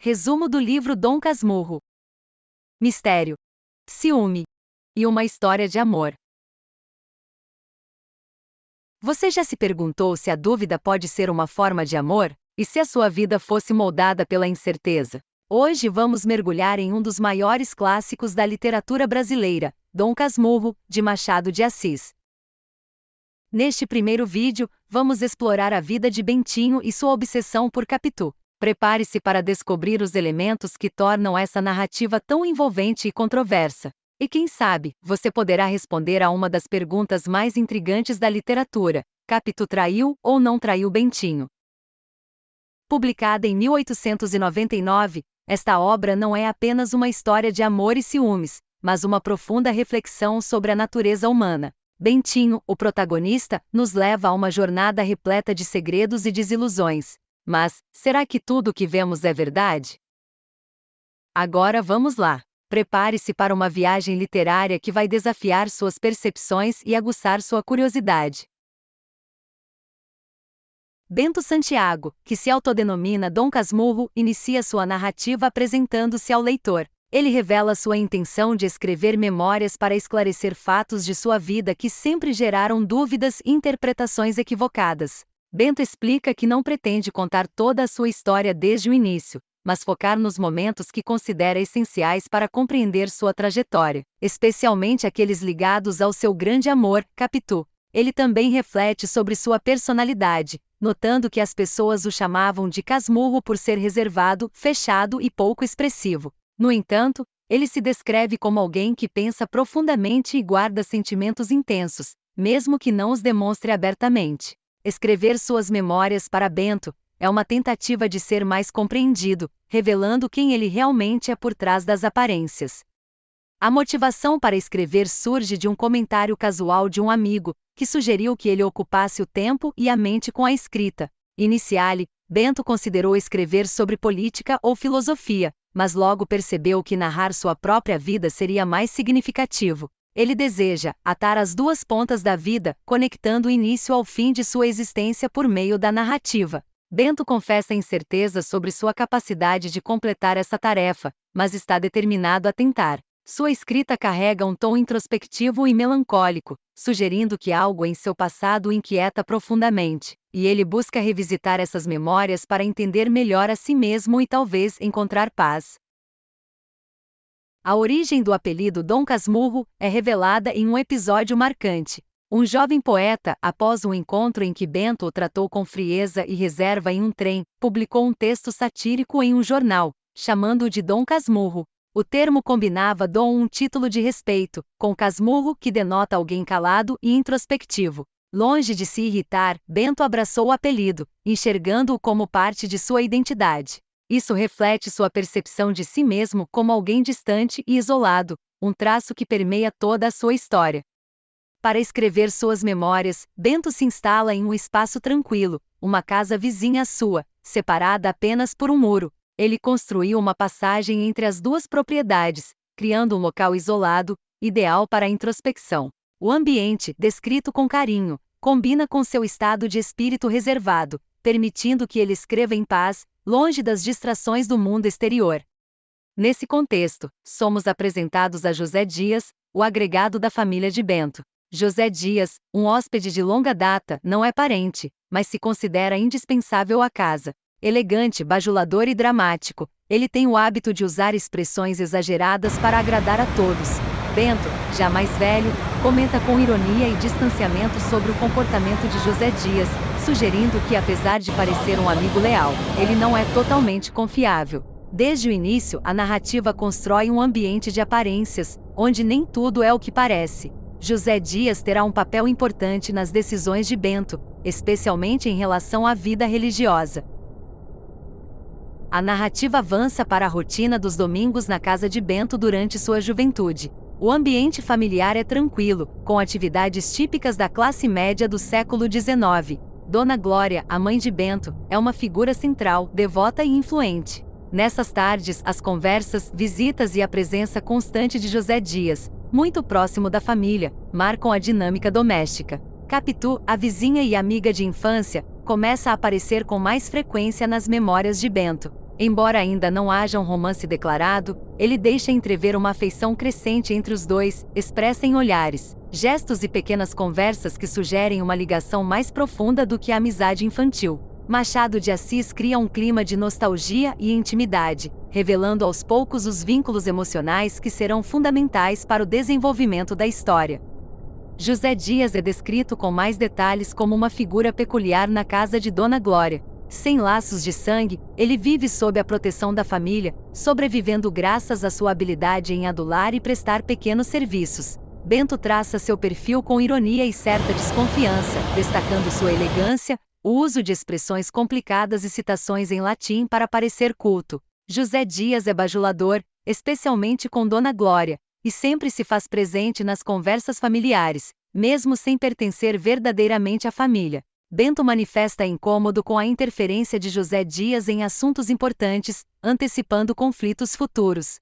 Resumo do livro Dom Casmurro. Mistério, ciúme e uma história de amor. Você já se perguntou se a dúvida pode ser uma forma de amor? E se a sua vida fosse moldada pela incerteza? Hoje vamos mergulhar em um dos maiores clássicos da literatura brasileira, Dom Casmurro, de Machado de Assis. Neste primeiro vídeo, vamos explorar a vida de Bentinho e sua obsessão por Capitu. Prepare-se para descobrir os elementos que tornam essa narrativa tão envolvente e controversa. E quem sabe, você poderá responder a uma das perguntas mais intrigantes da literatura: Capitu traiu ou não traiu Bentinho? Publicada em 1899, esta obra não é apenas uma história de amor e ciúmes, mas uma profunda reflexão sobre a natureza humana. Bentinho, o protagonista, nos leva a uma jornada repleta de segredos e desilusões. Mas, será que tudo o que vemos é verdade? Agora vamos lá. Prepare-se para uma viagem literária que vai desafiar suas percepções e aguçar sua curiosidade. Bento Santiago, que se autodenomina Dom Casmurro, inicia sua narrativa apresentando-se ao leitor. Ele revela sua intenção de escrever memórias para esclarecer fatos de sua vida que sempre geraram dúvidas e interpretações equivocadas. Bento explica que não pretende contar toda a sua história desde o início, mas focar nos momentos que considera essenciais para compreender sua trajetória, especialmente aqueles ligados ao seu grande amor, Capitu. Ele também reflete sobre sua personalidade, notando que as pessoas o chamavam de Casmurro por ser reservado, fechado e pouco expressivo. No entanto, ele se descreve como alguém que pensa profundamente e guarda sentimentos intensos, mesmo que não os demonstre abertamente. Escrever suas memórias para Bento é uma tentativa de ser mais compreendido, revelando quem ele realmente é por trás das aparências. A motivação para escrever surge de um comentário casual de um amigo, que sugeriu que ele ocupasse o tempo e a mente com a escrita. Iniciale, Bento considerou escrever sobre política ou filosofia, mas logo percebeu que narrar sua própria vida seria mais significativo. Ele deseja atar as duas pontas da vida, conectando o início ao fim de sua existência por meio da narrativa. Bento confessa incerteza sobre sua capacidade de completar essa tarefa, mas está determinado a tentar. Sua escrita carrega um tom introspectivo e melancólico, sugerindo que algo em seu passado o inquieta profundamente, e ele busca revisitar essas memórias para entender melhor a si mesmo e talvez encontrar paz. A origem do apelido Dom Casmurro é revelada em um episódio marcante. Um jovem poeta, após um encontro em que Bento o tratou com frieza e reserva em um trem, publicou um texto satírico em um jornal, chamando-o de Dom Casmurro. O termo combinava Dom, um título de respeito, com Casmurro, que denota alguém calado e introspectivo. Longe de se irritar, Bento abraçou o apelido, enxergando-o como parte de sua identidade. Isso reflete sua percepção de si mesmo como alguém distante e isolado, um traço que permeia toda a sua história. Para escrever suas memórias, Bento se instala em um espaço tranquilo, uma casa vizinha à sua, separada apenas por um muro. Ele construiu uma passagem entre as duas propriedades, criando um local isolado, ideal para a introspecção. O ambiente, descrito com carinho, combina com seu estado de espírito reservado, permitindo que ele escreva em paz, longe das distrações do mundo exterior. Nesse contexto, somos apresentados a José Dias, o agregado da família de Bento. José Dias, um hóspede de longa data, não é parente, mas se considera indispensável à casa. Elegante, bajulador e dramático, ele tem o hábito de usar expressões exageradas para agradar a todos. Bento, já mais velho, comenta com ironia e distanciamento sobre o comportamento de José Dias, sugerindo que, apesar de parecer um amigo leal, ele não é totalmente confiável. Desde o início, a narrativa constrói um ambiente de aparências, onde nem tudo é o que parece. José Dias terá um papel importante nas decisões de Bento, especialmente em relação à vida religiosa. A narrativa avança para a rotina dos domingos na casa de Bento durante sua juventude. O ambiente familiar é tranquilo, com atividades típicas da classe média do século XIX. Dona Glória, a mãe de Bento, é uma figura central, devota e influente. Nessas tardes, as conversas, visitas e a presença constante de José Dias, muito próximo da família, marcam a dinâmica doméstica. Capitu, a vizinha e amiga de infância, começa a aparecer com mais frequência nas memórias de Bento. Embora ainda não haja um romance declarado, ele deixa entrever uma afeição crescente entre os dois, expressa em olhares, gestos e pequenas conversas que sugerem uma ligação mais profunda do que a amizade infantil. Machado de Assis cria um clima de nostalgia e intimidade, revelando aos poucos os vínculos emocionais que serão fundamentais para o desenvolvimento da história. José Dias é descrito com mais detalhes como uma figura peculiar na casa de Dona Glória. Sem laços de sangue, ele vive sob a proteção da família, sobrevivendo graças à sua habilidade em adular e prestar pequenos serviços. Bento traça seu perfil com ironia e certa desconfiança, destacando sua elegância, o uso de expressões complicadas e citações em latim para parecer culto. José Dias é bajulador, especialmente com Dona Glória, e sempre se faz presente nas conversas familiares, mesmo sem pertencer verdadeiramente à família. Bento manifesta incômodo com a interferência de José Dias em assuntos importantes, antecipando conflitos futuros.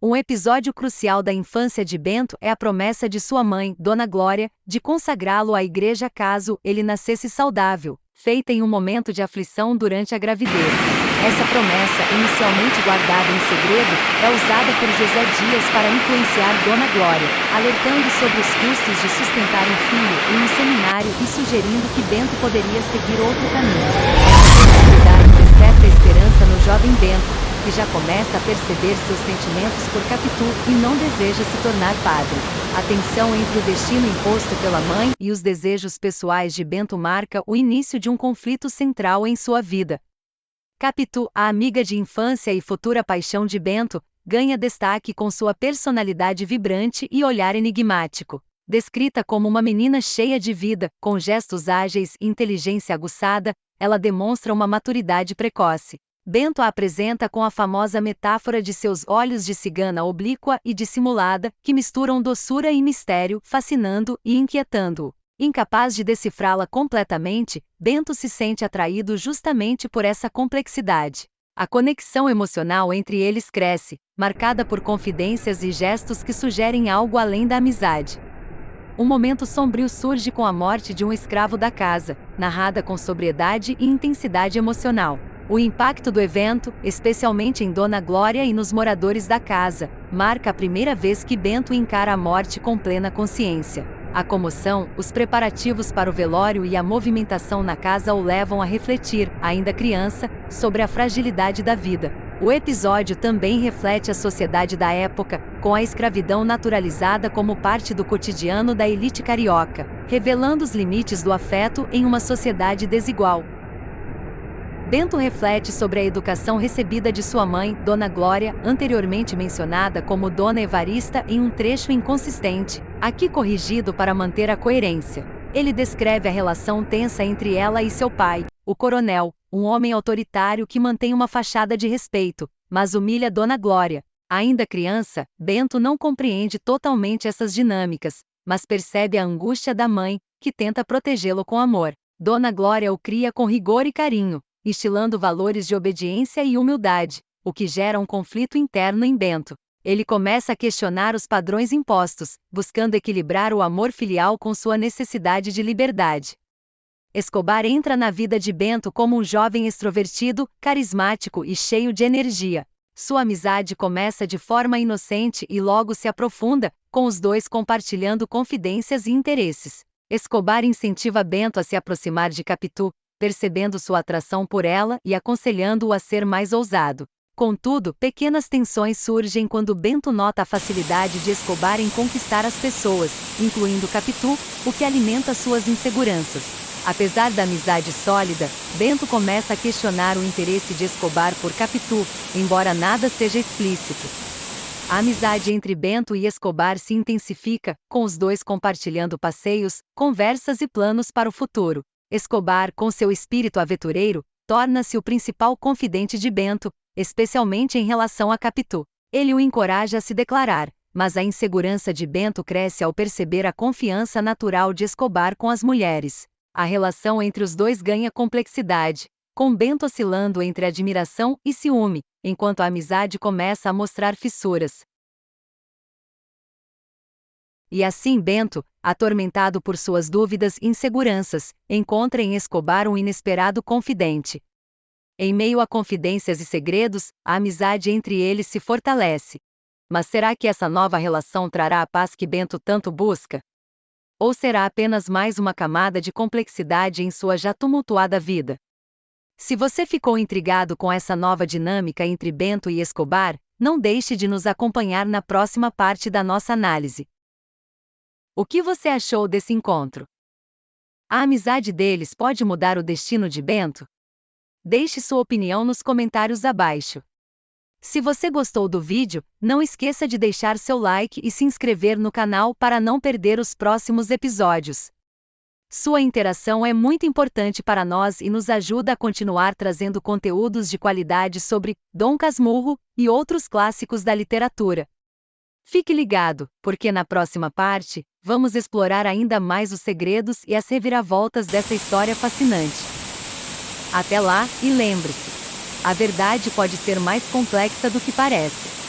Um episódio crucial da infância de Bento é a promessa de sua mãe, Dona Glória, de consagrá-lo à igreja caso ele nascesse saudável, feita em um momento de aflição durante a gravidez. Essa promessa, inicialmente guardada em segredo, é usada por José Dias para influenciar Dona Glória, alertando sobre os custos de sustentar um filho em um seminário e sugerindo que Bento poderia seguir outro caminho. Essa possibilidade desperta a esperança no jovem Bento, que já começa a perceber seus sentimentos por Capitu e não deseja se tornar padre. A tensão entre o destino imposto pela mãe e os desejos pessoais de Bento marca o início de um conflito central em sua vida. Capitu, a amiga de infância e futura paixão de Bento, ganha destaque com sua personalidade vibrante e olhar enigmático. Descrita como uma menina cheia de vida, com gestos ágeis e inteligência aguçada, ela demonstra uma maturidade precoce. Bento a apresenta com a famosa metáfora de seus olhos de cigana oblíqua e dissimulada, que misturam doçura e mistério, fascinando e inquietando-o. Incapaz de decifrá-la completamente, Bento se sente atraído justamente por essa complexidade. A conexão emocional entre eles cresce, marcada por confidências e gestos que sugerem algo além da amizade. Um momento sombrio surge com a morte de um escravo da casa, narrada com sobriedade e intensidade emocional. O impacto do evento, especialmente em Dona Glória e nos moradores da casa, marca a primeira vez que Bento encara a morte com plena consciência. A comoção, os preparativos para o velório e a movimentação na casa o levam a refletir, ainda criança, sobre a fragilidade da vida. O episódio também reflete a sociedade da época, com a escravidão naturalizada como parte do cotidiano da elite carioca, revelando os limites do afeto em uma sociedade desigual. Bento reflete sobre a educação recebida de sua mãe, Dona Glória, anteriormente mencionada como Dona Evarista em um trecho inconsistente, aqui corrigido para manter a coerência. Ele descreve a relação tensa entre ela e seu pai, o coronel, um homem autoritário que mantém uma fachada de respeito, mas humilha Dona Glória. Ainda criança, Bento não compreende totalmente essas dinâmicas, mas percebe a angústia da mãe, que tenta protegê-lo com amor. Dona Glória o cria com rigor e carinho, instilando valores de obediência e humildade, o que gera um conflito interno em Bento. Ele começa a questionar os padrões impostos, buscando equilibrar o amor filial com sua necessidade de liberdade. Escobar entra na vida de Bento como um jovem extrovertido, carismático e cheio de energia. Sua amizade começa de forma inocente e logo se aprofunda, com os dois compartilhando confidências e interesses. Escobar incentiva Bento a se aproximar de Capitu, percebendo sua atração por ela e aconselhando-o a ser mais ousado. Contudo, pequenas tensões surgem quando Bento nota a facilidade de Escobar em conquistar as pessoas, incluindo Capitu, o que alimenta suas inseguranças. Apesar da amizade sólida, Bento começa a questionar o interesse de Escobar por Capitu, embora nada seja explícito. A amizade entre Bento e Escobar se intensifica, com os dois compartilhando passeios, conversas e planos para o futuro. Escobar, com seu espírito aventureiro, torna-se o principal confidente de Bento, especialmente em relação a Capitu. Ele o encoraja a se declarar, mas a insegurança de Bento cresce ao perceber a confiança natural de Escobar com as mulheres. A relação entre os dois ganha complexidade, com Bento oscilando entre admiração e ciúme, enquanto a amizade começa a mostrar fissuras. E assim Bento, atormentado por suas dúvidas e inseguranças, encontra em Escobar um inesperado confidente. Em meio a confidências e segredos, a amizade entre eles se fortalece. Mas será que essa nova relação trará a paz que Bento tanto busca? Ou será apenas mais uma camada de complexidade em sua já tumultuada vida? Se você ficou intrigado com essa nova dinâmica entre Bento e Escobar, não deixe de nos acompanhar na próxima parte da nossa análise. O que você achou desse encontro? A amizade deles pode mudar o destino de Bento? Deixe sua opinião nos comentários abaixo. Se você gostou do vídeo, não esqueça de deixar seu like e se inscrever no canal para não perder os próximos episódios. Sua interação é muito importante para nós e nos ajuda a continuar trazendo conteúdos de qualidade sobre Dom Casmurro e outros clássicos da literatura. Fique ligado, porque na próxima parte, vamos explorar ainda mais os segredos e as reviravoltas dessa história fascinante. Até lá, e lembre-se: a verdade pode ser mais complexa do que parece.